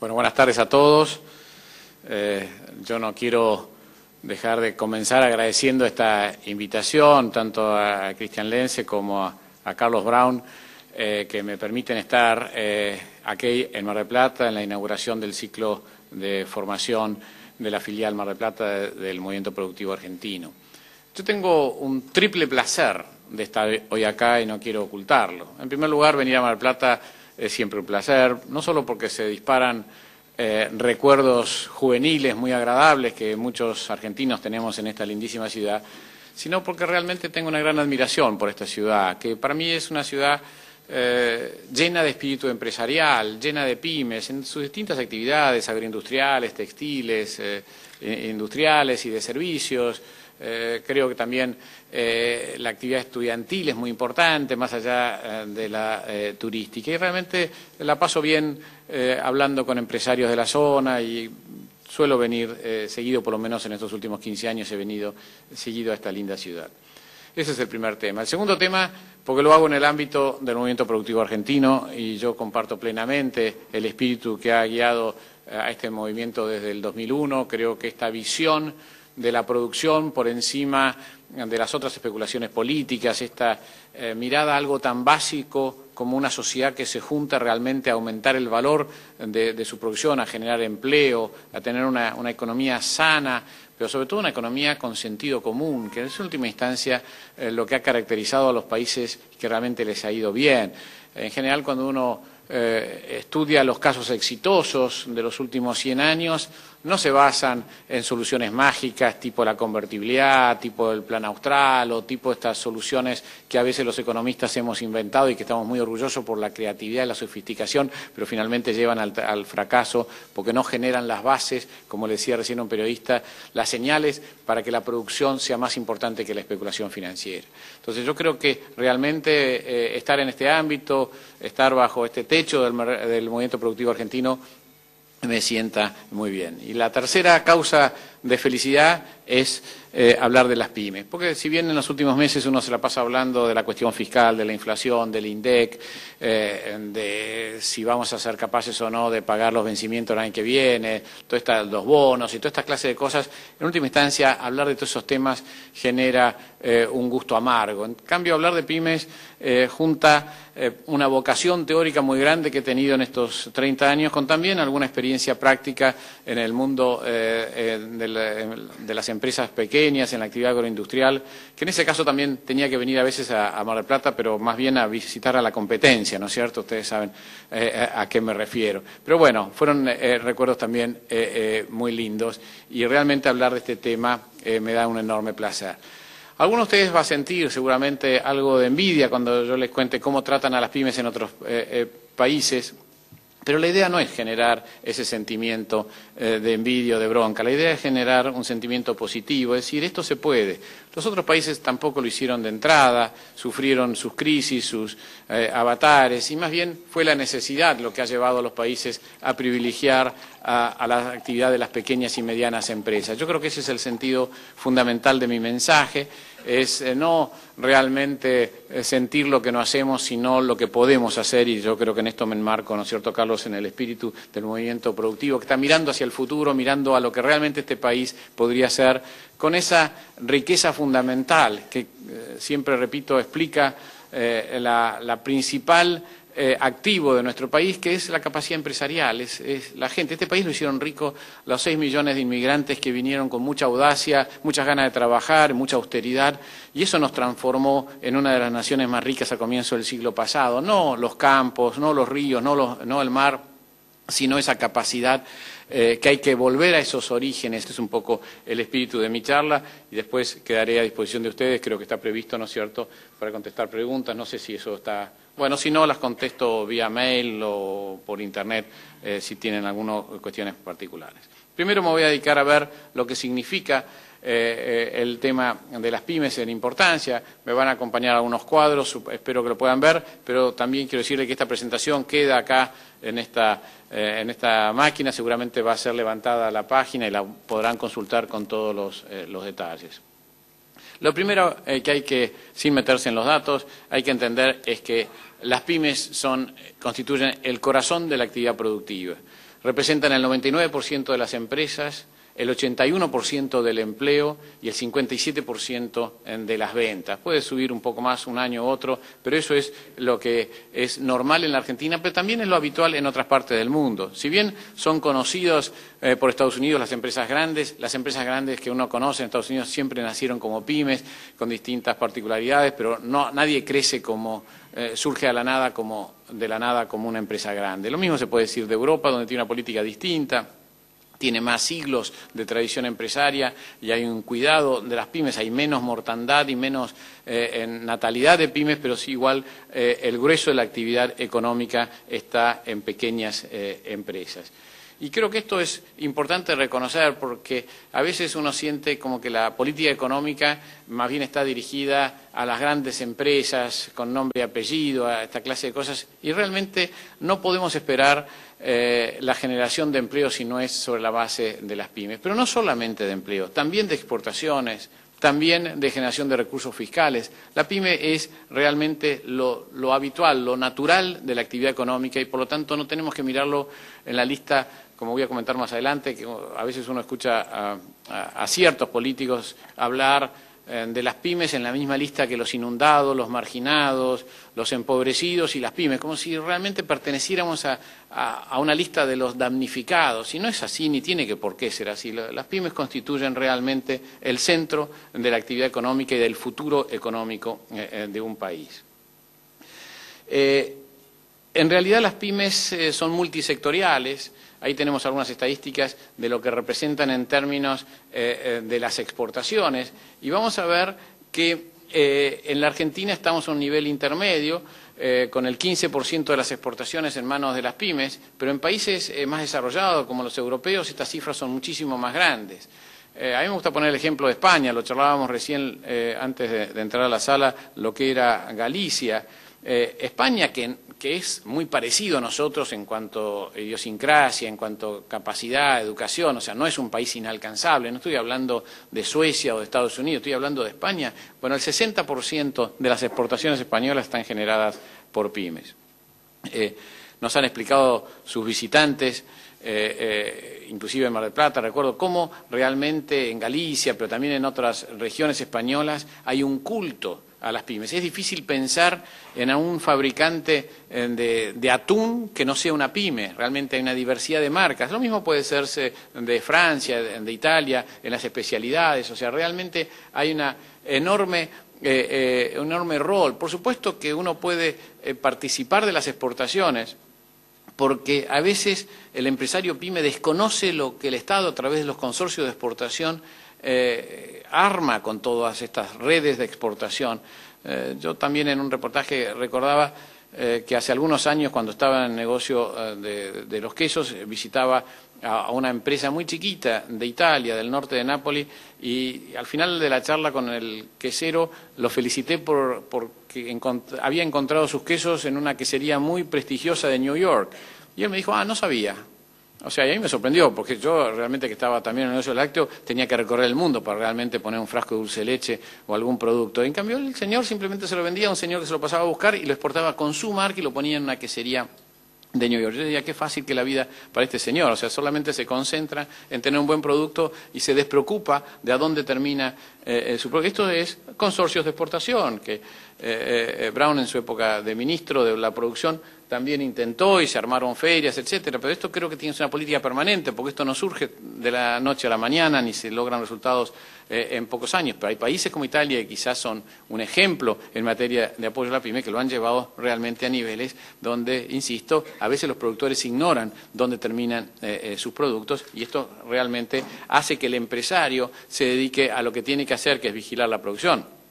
Bueno, buenas tardes a todos. Yo no quiero dejar de comenzar agradeciendo esta invitación, tanto a Cristian Lense como a Carlos Brown, que me permiten estar aquí en Mar del Plata en la inauguración del ciclo de formación de la filial Mar del Plata del Movimiento Productivo Argentino. Yo tengo un triple placer de estar hoy acá y no quiero ocultarlo. En primer lugar, venir a Mar del Plata es siempre un placer, no solo porque se disparan recuerdos juveniles muy agradables que muchos argentinos tenemos en esta lindísima ciudad, sino porque realmente tengo una gran admiración por esta ciudad, que para mí es una ciudad llena de espíritu empresarial, llena de pymes, en sus distintas actividades agroindustriales, textiles, industriales y de servicios. Creo que también la actividad estudiantil es muy importante, más allá de la turística. Y realmente la paso bien hablando con empresarios de la zona y suelo venir seguido, por lo menos en estos últimos 15 años he venido seguido a esta linda ciudad. Ese es el primer tema. El segundo tema, porque lo hago en el ámbito del movimiento productivo argentino y yo comparto plenamente el espíritu que ha guiado a este movimiento desde el 2001. Creo que esta visión de la producción por encima de las otras especulaciones políticas, esta mirada a algo tan básico como una sociedad que se junta realmente a aumentar el valor de su producción, a generar empleo, a tener una economía sana, pero sobre todo una economía con sentido común, que en última instancia lo que ha caracterizado a los países que realmente les ha ido bien. En general, cuando uno estudia los casos exitosos de los últimos 100 años, no se basan en soluciones mágicas tipo la convertibilidad, tipo el plan austral o tipo estas soluciones que a veces los economistas hemos inventado y que estamos muy orgullosos por la creatividad y la sofisticación, pero finalmente llevan al fracaso porque no generan las bases, como le decía recién un periodista, las señales para que la producción sea más importante que la especulación financiera. Entonces yo creo que realmente estar en este ámbito, estar bajo este techo del movimiento productivo argentino, me sienta muy bien. Y la tercera causa de felicidad es hablar de las pymes, porque si bien en los últimos meses uno se la pasa hablando de la cuestión fiscal, de la inflación, del INDEC, de si vamos a ser capaces o no de pagar los vencimientos el año que viene, los bonos y toda esta clase de cosas, en última instancia hablar de todos esos temas genera un gusto amargo. En cambio, hablar de pymes junta una vocación teórica muy grande que he tenido en estos 30 años, con también alguna experiencia práctica en el mundo de las empresas pequeñas, en la actividad agroindustrial, que en ese caso también tenía que venir a veces a Mar del Plata, pero más bien a visitar a la competencia, ¿no es cierto? Ustedes saben a qué me refiero. Pero bueno, fueron recuerdos también muy lindos y realmente hablar de este tema me da un enorme placer. Algunos de ustedes va a sentir seguramente algo de envidia cuando yo les cuente cómo tratan a las pymes en otros países, pero la idea no es generar ese sentimiento de envidia o de bronca, la idea es generar un sentimiento positivo, es decir, esto se puede. Los otros países tampoco lo hicieron de entrada, sufrieron sus crisis, sus avatares, y más bien fue la necesidad lo que ha llevado a los países a privilegiar a la actividad de las pequeñas y medianas empresas. Yo creo que ese es el sentido fundamental de mi mensaje, es no realmente sentir lo que no hacemos, sino lo que podemos hacer, y yo creo que en esto me enmarco, ¿no es cierto, Carlos?, en el espíritu del movimiento productivo, que está mirando hacia el futuro, mirando a lo que realmente este país podría ser, con esa riqueza fundamental que, siempre repito, explica la principal activo de nuestro país, que es la capacidad empresarial, es la gente. Este país lo hicieron rico los 6 millones de inmigrantes que vinieron con mucha audacia, muchas ganas de trabajar, mucha austeridad, y eso nos transformó en una de las naciones más ricas a comienzo del siglo pasado. No los campos, no los ríos, no el mar, sino esa capacidad que hay que volver a esos orígenes. Este es un poco el espíritu de mi charla y después quedaré a disposición de ustedes, creo que está previsto, ¿no es cierto?, para contestar preguntas. No sé si eso está... Bueno, si no, las contesto vía mail o por internet si tienen algunas cuestiones particulares. Primero me voy a dedicar a ver lo que significa el tema de las pymes en importancia. Me van a acompañar algunos cuadros, espero que lo puedan ver, pero también quiero decirle que esta presentación queda acá en esta máquina, seguramente va a ser levantada la página y la podrán consultar con todos los detalles. Lo primero que hay que, sin meterse en los datos, hay que entender es que las pymes constituyen el corazón de la actividad productiva. Representan el 99% de las empresas, el 81% del empleo y el 57% de las ventas. Puede subir un poco más un año u otro, pero eso es lo que es normal en la Argentina, pero también es lo habitual en otras partes del mundo. Si bien son conocidos por Estados Unidos las empresas grandes que uno conoce en Estados Unidos siempre nacieron como pymes, con distintas particularidades, pero nadie crece como surge de la nada como una empresa grande. Lo mismo se puede decir de Europa, donde tiene una política distinta, tiene más siglos de tradición empresaria y hay un cuidado de las pymes, hay menos mortandad y menos natalidad de pymes, pero sí igual el grueso de la actividad económica está en pequeñas empresas. Y creo que esto es importante reconocer porque a veces uno siente como que la política económica más bien está dirigida a las grandes empresas con nombre y apellido, a esta clase de cosas, y realmente no podemos esperar la generación de empleo si no es sobre la base de las pymes. Pero no solamente de empleo, también de exportaciones, también de generación de recursos fiscales. La pyme es realmente lo habitual, lo natural de la actividad económica y por lo tanto no tenemos que mirarlo en la lista, como voy a comentar más adelante, que a veces uno escucha a ciertos políticos hablar de las pymes en la misma lista que los inundados, los marginados, los empobrecidos y las pymes, como si realmente perteneciéramos a una lista de los damnificados. Y no es así, ni tiene que por qué ser así. Las pymes constituyen realmente el centro de la actividad económica y del futuro económico de un país. En realidad las pymes son multisectoriales. Ahí tenemos algunas estadísticas de lo que representan en términos de las exportaciones. Y vamos a ver que en la Argentina estamos a un nivel intermedio, con el 15% de las exportaciones en manos de las pymes, pero en países más desarrollados como los europeos estas cifras son muchísimo más grandes. A mí me gusta poner el ejemplo de España, lo charlábamos recién antes de entrar a la sala, lo que era Galicia. España, que es muy parecido a nosotros en cuanto a idiosincrasia, en cuanto a capacidad, educación, o sea, no es un país inalcanzable, no estoy hablando de Suecia o de Estados Unidos, estoy hablando de España. Bueno, el 60% de las exportaciones españolas están generadas por pymes. Nos han explicado sus visitantes, inclusive en Mar del Plata, recuerdo cómo realmente en Galicia, pero también en otras regiones españolas, hay un culto a las pymes. Es difícil pensar en un fabricante de atún que no sea una pyme. Realmente hay una diversidad de marcas. Lo mismo puede serse de Francia, de Italia, en las especialidades. O sea, realmente hay una enorme rol. Por supuesto que uno puede participar de las exportaciones, porque a veces el empresario pyme desconoce lo que el Estado, a través de los consorcios de exportación, arma con todas estas redes de exportación. Yo también en un reportaje recordaba que hace algunos años, cuando estaba en el negocio de los quesos, visitaba a una empresa muy chiquita de Italia, del norte de Nápoles, y al final de la charla con el quesero lo felicité porque había encontrado sus quesos en una quesería muy prestigiosa de New York. Y él me dijo, no sabía. O sea, y a mí me sorprendió, porque yo realmente que estaba también en el negocio lácteo tenía que recorrer el mundo para realmente poner un frasco de dulce de leche o algún producto. En cambio, el señor simplemente se lo vendía a un señor que se lo pasaba a buscar y lo exportaba con su marca y lo ponía en una quesería de New York. Yo decía, qué fácil que la vida para este señor, o sea, solamente se concentra en tener un buen producto y se despreocupa de a dónde termina su producto. Esto es consorcios de exportación, que Brown en su época de ministro de la producción también intentó y se armaron ferias, etcétera, pero esto creo que tiene una política permanente, porque esto no surge de la noche a la mañana ni se logran resultados en pocos años, pero hay países como Italia que quizás son un ejemplo en materia de apoyo a la pyme que lo han llevado realmente a niveles donde, insisto, a veces los productores ignoran dónde terminan sus productos y esto realmente hace que el empresario se dedique a lo que tiene que hacer, que es vigilar la producción.